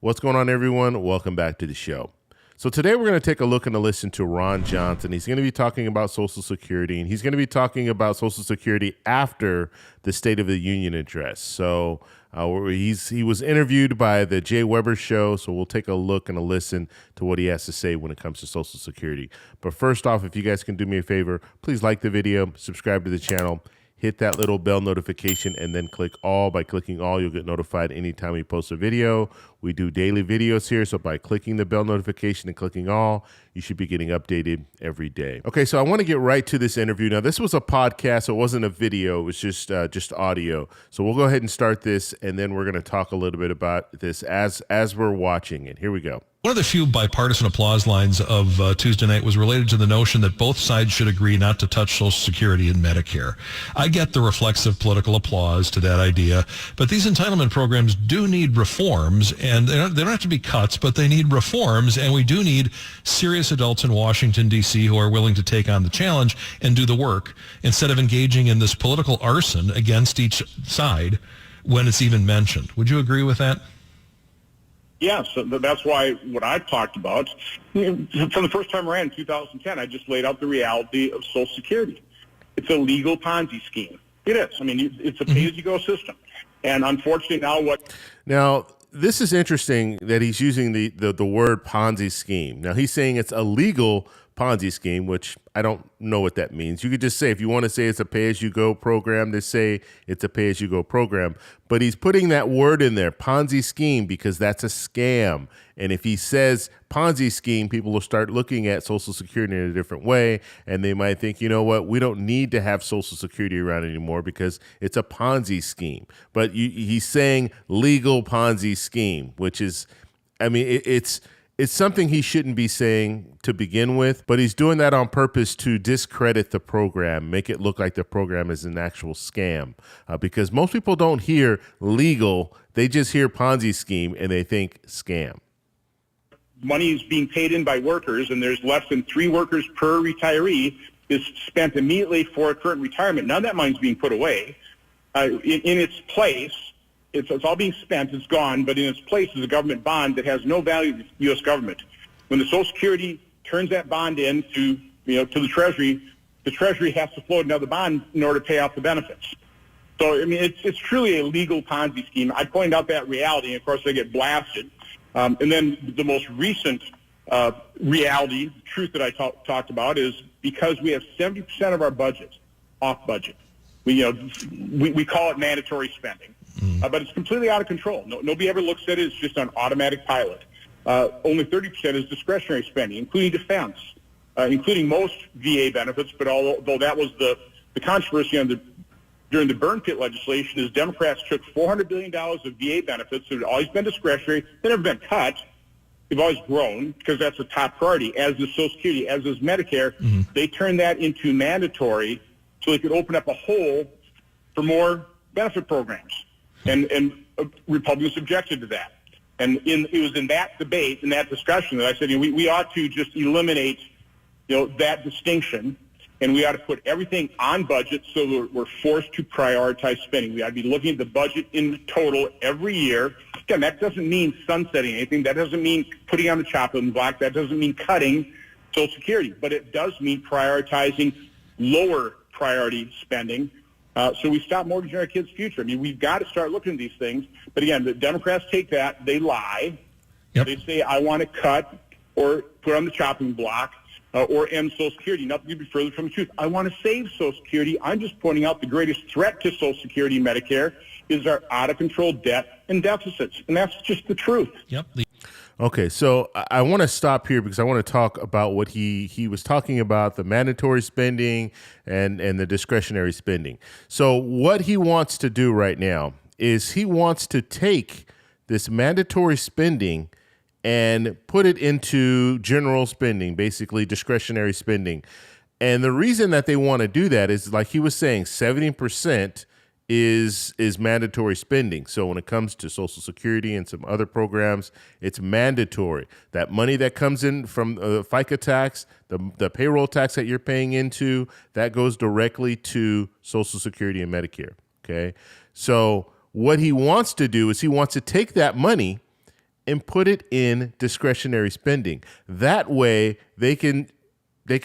What's going on, everyone? Welcome back to the show. So today we're going to take a look and a listen to Ron Johnson. He's going to be talking about Social Security, and he's going to be talking about Social Security after the State of the Union address. So he was interviewed by the Jay Weber Show, so we'll take a look and a listen to what he has to say when it comes to Social Security. But first off, if you guys can do me a favor, please like the video, subscribe to the channel, hit that little bell notification, and then click all. By clicking all, you'll get notified anytime we post a video. We do daily videos here, so by clicking the bell notification and clicking all, you should be getting updated every day. Okay, so I want to get right to this interview. Now, this was a podcast, so it wasn't a video. It was just audio. So we'll go ahead and start this, and then we're going to talk a little bit about this as we're watching it. Here we go. One of the few bipartisan applause lines of Tuesday night was related to the notion that both sides should agree not to touch Social Security and Medicare. I get the reflexive political applause to that idea, but these entitlement programs do need reforms, and they don't have to be cuts, but they need reforms, and we do need serious adults in Washington, D.C. who are willing to take on the challenge and do the work instead of engaging in this political arson against each side when it's even mentioned. Would you agree with that? Yes, that's why what I've talked about, from the first time around in 2010, I just laid out the reality of Social Security. It's a legal Ponzi scheme. It is. I mean, it's a pay-as-you-go system. And unfortunately Now, this is interesting that he's using the word Ponzi scheme. Now, he's saying it's a legal Ponzi scheme, which I don't know what that means. You could just say, if you want to say it's a pay-as-you-go program, they say it's a pay-as-you-go program. But he's putting that word in there, Ponzi scheme, because that's a scam. And if he says Ponzi scheme, people will start looking at Social Security in a different way, and they might think, you know what, we don't need to have Social Security around anymore because it's a Ponzi scheme. But he's saying legal Ponzi scheme, which is, I mean, it's something he shouldn't be saying to begin with, but he's doing that on purpose to discredit the program, make it look like the program is an actual scam. Because most people don't hear legal, they just hear Ponzi scheme and they think scam. money is being paid in by workers and there's less than 3 workers per retiree is spent immediately for a current retirement, none of that money is being put away. In its place, it's all being spent, it's gone, but in its place is a government bond that has no value to the U.S. government. When the Social Security turns that bond in to the Treasury has to float another bond in order to pay off the benefits. So, I mean, it's truly a legal Ponzi scheme. I pointed out that reality, and of course they get blasted. And then the most recent reality, truth that I talked about is because we have 70% of our budget off budget. We call it mandatory spending. But it's completely out of control. Nobody ever looks at it. It's just on automatic pilot. Only 30% is discretionary spending, including defense, including most VA benefits. But although that was the controversy during the burn pit legislation, is Democrats took $400 billion of VA benefits that had always been discretionary. They've never been cut. They've always grown because that's a top priority, as is Social Security, as is Medicare. They turned that into mandatory so they could open up a hole for more benefit programs. And Republicans objected to that. And it was in that debate, in that discussion, that I said, we ought to just eliminate, that distinction, and we ought to put everything on budget so that we're forced to prioritize spending. We ought to be looking at the budget in total every year. Again, that doesn't mean sunsetting anything. That doesn't mean putting on the chopping block. That doesn't mean cutting Social Security. But it does mean prioritizing lower priority spending. So we stop mortgaging our kids' future. I mean, we've got to start looking at these things. But again, the Democrats take that. They lie. Yep. They say, I want to cut or put on the chopping block or end Social Security. Nothing could be further from the truth. I want to save Social Security. I'm just pointing out the greatest threat to Social Security and Medicare is our out-of-control debt and deficits. And that's just the truth. Yep. Okay, so I want to stop here because I want to talk about what he was talking about, the mandatory spending and the discretionary spending. So what he wants to do right now is he wants to take this mandatory spending and put it into general spending, basically discretionary spending. And the reason that they want to do that is, like he was saying, 70% is mandatory spending. So when it comes to Social Security and some other programs, it's mandatory. That money that comes in from FICA tax, the payroll tax that you're paying into, that goes directly to Social Security and Medicare. Okay. So what he wants to do is he wants to take that money and put it in discretionary spending. That way they can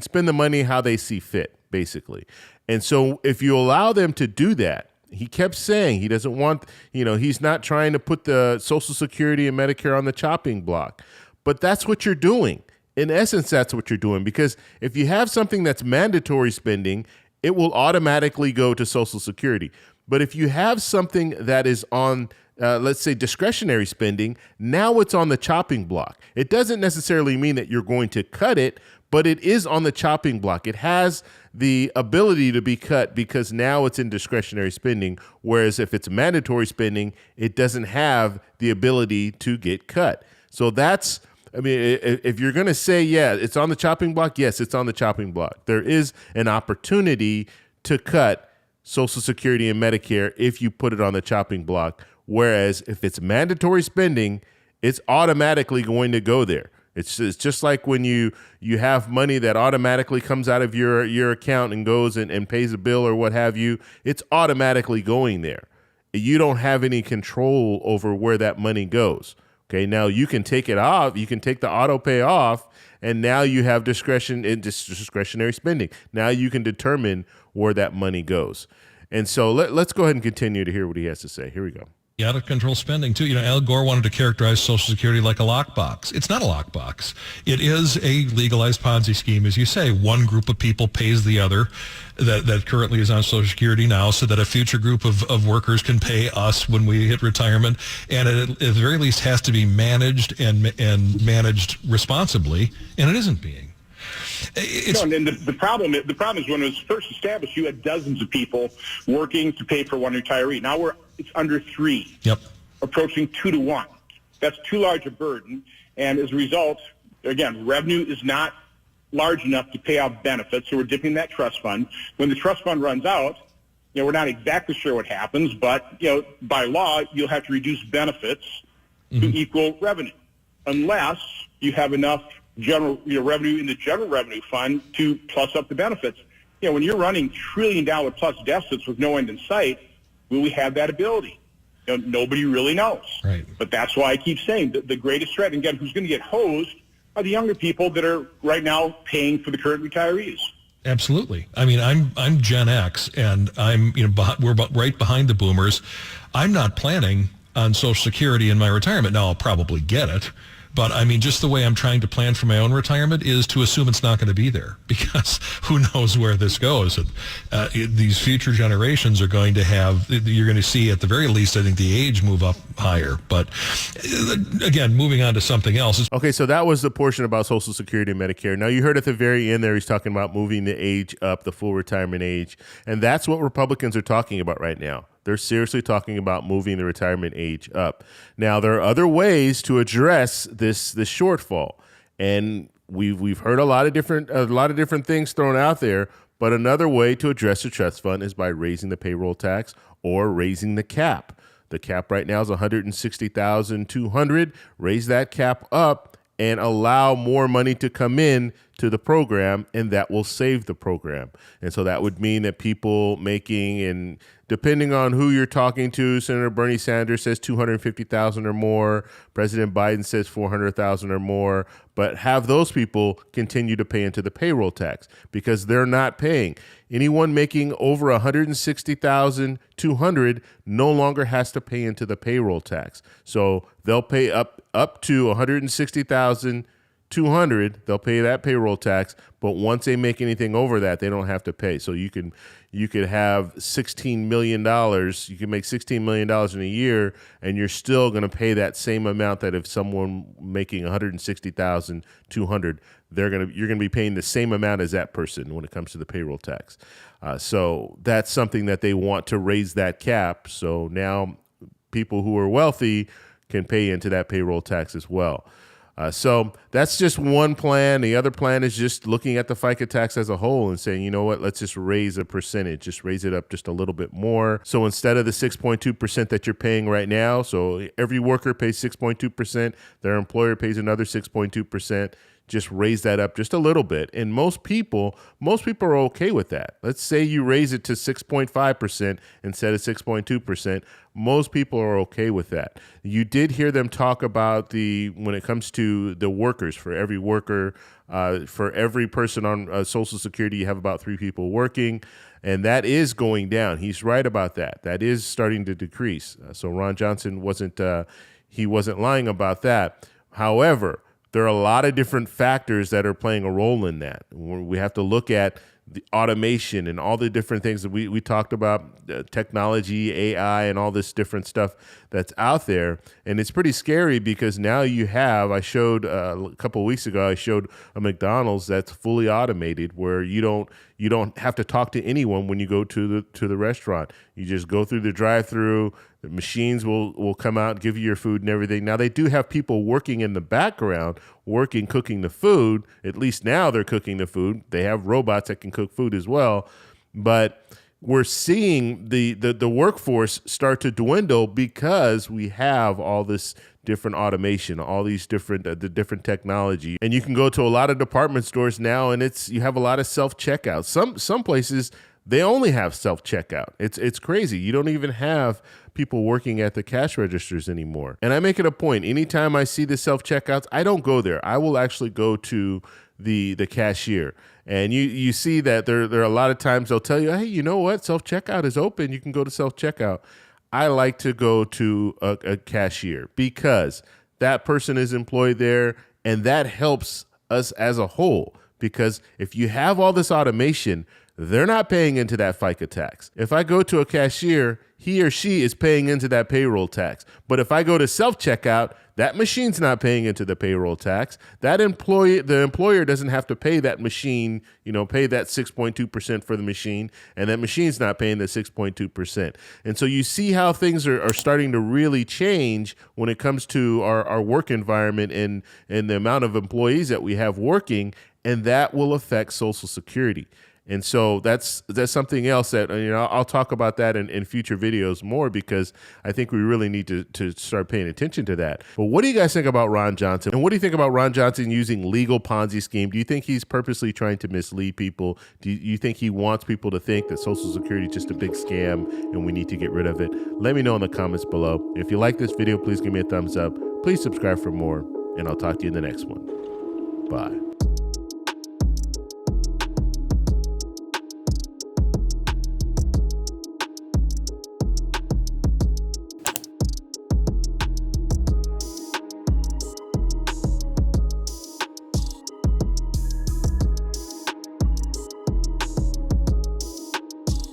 spend the money how they see fit, basically. And so if you allow them to do that, he kept saying he doesn't want, he's not trying to put the Social Security and Medicare on the chopping block. But that's what you're doing. In essence, that's what you're doing, because if you have something that's mandatory spending, it will automatically go to Social Security. But if you have something that is on, let's say, discretionary spending, now it's on the chopping block. It doesn't necessarily mean that you're going to cut it, but it is on the chopping block. It has the ability to be cut because now it's in discretionary spending, whereas if it's mandatory spending, it doesn't have the ability to get cut. So that's, if you're going to say, yeah, it's on the chopping block, yes, it's on the chopping block. There is an opportunity to cut Social Security and Medicare if you put it on the chopping block, whereas if it's mandatory spending, it's automatically going to go there. It's just like when you have money that automatically comes out of your account and goes and pays a bill or what have you, it's automatically going there. You don't have any control over where that money goes. Okay, now you can take it off. You can take the auto pay off, and now you have discretion in discretionary spending. Now you can determine where that money goes. And so let's go ahead and continue to hear what he has to say. Here we go. Out of control spending too. Al Gore wanted to characterize Social Security like a lockbox. It's not a lockbox. It is a legalized Ponzi scheme, as you say. One group of people pays the other that currently is on Social Security now, so that a future group of workers can pay us when we hit retirement. And it, at the very least, has to be managed and managed responsibly, and it isn't being. And the problem is when it was first established, you had dozens of people working to pay for one retiree. Now it's under 3, approaching 2 to 1. That's too large a burden, and as a result, again, revenue is not large enough to pay out benefits, so we're dipping that trust fund. When the trust fund runs out, we're not exactly sure what happens, but by law, you'll have to reduce benefits to equal revenue, unless you have enough general revenue in the general revenue fund to plus up the benefits. When you're running $1 trillion plus deficits with no end in sight, will we have that ability? Nobody really knows. Right. But that's why I keep saying that the greatest threat, and again, who's going to get hosed are the younger people that are right now paying for the current retirees. Absolutely. I'm Gen X, and we're right behind the boomers. I'm not planning on Social Security in my retirement. Now I'll probably get it. But just the way I'm trying to plan for my own retirement is to assume it's not going to be there, because who knows where this goes. And these future generations are going to have, you're going to see at the very least, I think, the age move up higher. But again, moving on to something else. Okay, so that was the portion about Social Security and Medicare. Now you heard at the very end there, he's talking about moving the age up, the full retirement age. And that's what Republicans are talking about right now. They're seriously talking about moving the retirement age up. Now, there are other ways to address this shortfall, and we've heard a lot of different things thrown out there. But another way to address the trust fund is by raising the payroll tax or raising the cap. The cap right now is $160,200. Raise that cap up and allow more money to come in to the program, and that will save the program. And so that would mean that people making, and depending on who you're talking to, Senator Bernie Sanders says $250,000 or more, President Biden says $400,000 or more, but have those people continue to pay into the payroll tax because they're not paying. Anyone making over $160,200 no longer has to pay into the payroll tax. So they'll pay up to $160,200. They'll pay that payroll tax, but once they make anything over that, they don't have to pay. So you could have $16 million. You can make $16 million in a year, and you're still going to pay that same amount that if someone making $160,200, you're going to be paying the same amount as that person when it comes to the payroll tax. So that's something that they want to raise that cap. So now people who are wealthy can pay into that payroll tax as well. So that's just one plan. The other plan is just looking at the FICA tax as a whole and saying, you know what, let's just raise a percentage, just raise it up just a little bit more. So instead of the 6.2% that you're paying right now, so every worker pays 6.2%, their employer pays another 6.2%. just raise that up just a little bit. And most people are okay with that. Let's say you raise it to 6.5% instead of 6.2%. Most people are okay with that. You did hear them talk about when it comes to the workers, for every worker, for every person on Social Security, you have about 3 people working, and that is going down. He's right about that. That is starting to decrease. So Ron Johnson wasn't lying about that. However, there are a lot of different factors that are playing a role in that. We have to look at the automation and all the different things that we talked about, technology, AI, and all this different stuff that's out there. And it's pretty scary because now I showed a couple of weeks ago, I showed a McDonald's that's fully automated where you don't have to talk to anyone when you go to the restaurant. You just go through the drive-through. The machines will come out, give you your food and everything. Now, they do have people working in the background, cooking the food. At least now they're cooking the food. They have robots that can cook food as well. But we're seeing the workforce start to dwindle because we have all this different automation, all these different the different technology. And you can go to a lot of department stores now, and you have a lot of self-checkout. Some places, they only have self-checkout. It's crazy. You don't even have people working at the cash registers anymore. And I make it a point, anytime I see the self-checkouts, I don't go there. I will actually go to the cashier. And you see that there are a lot of times they'll tell you, hey, you know what? Self-checkout is open. You can go to self-checkout. I like to go to a cashier because that person is employed there, and that helps us as a whole. Because if you have all this automation, they're not paying into that FICA tax. If I go to a cashier, he or she is paying into that payroll tax. But if I go to self-checkout, that machine's not paying into the payroll tax. The employer doesn't have to pay that machine, pay that 6.2% for the machine, and that machine's not paying the 6.2%. And so you see how things are starting to really change when it comes to our work environment and the amount of employees that we have working, and that will affect Social Security. And so that's something else that, I'll talk about that in future videos more, because I think we really need to start paying attention to that. But what do you guys think about Ron Johnson? And what do you think about Ron Johnson using legal Ponzi scheme? Do you think he's purposely trying to mislead people? Do you think he wants people to think that Social Security is just a big scam and we need to get rid of it? Let me know in the comments below. If you like this video, please give me a thumbs up. Please subscribe for more, and I'll talk to you in the next one. Bye.